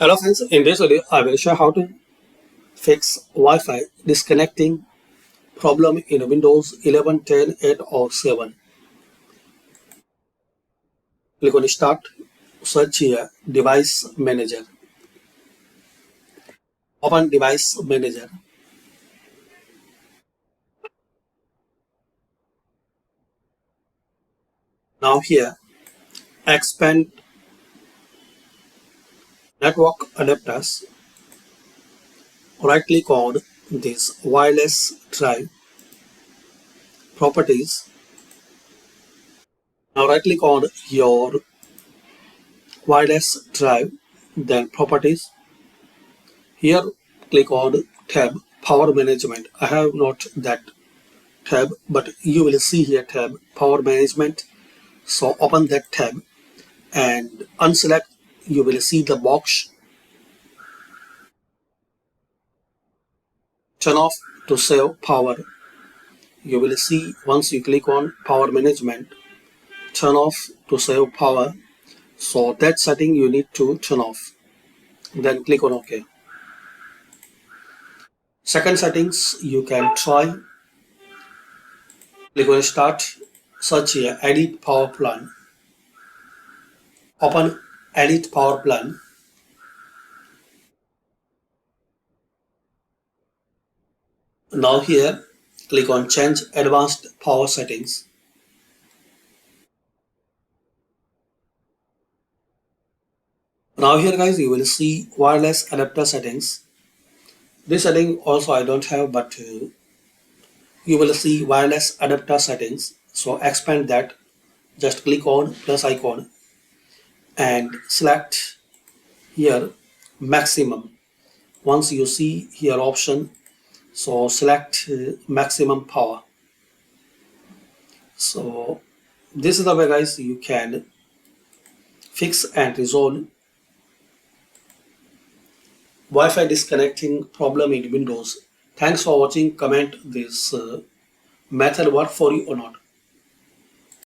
Hello friends, in this video I will show how to fix Wi-Fi disconnecting problem in Windows 11, 10, 8 or 7. Click on Start, search here Device Manager. Open Device Manager. Now here expand network adapters. Right click on this wireless drive properties. Now right click on your wireless drive, then properties. Here click on tab power management. I have not that tab, but you will see here tab power management. So open that tab and unselect. You will see the box. Turn off to save power. You will see once you click on power management, turn off to save power. So that setting you need to turn off. Then click on OK. Second settings you can try. Click on Start. Search here Edit Power Plan. Open Edit Power Plan. Now here click on Change Advanced Power Settings. Now here guys you will see wireless adapter settings. This setting also I don't have, but you will see wireless adapter settings. So expand that. Just click on plus icon and select here maximum. Once you see here option, so select maximum power. So this is the way guys you can fix and resolve Wi-Fi disconnecting problem in Windows. Thanks for watching. Comment this method work for you or not.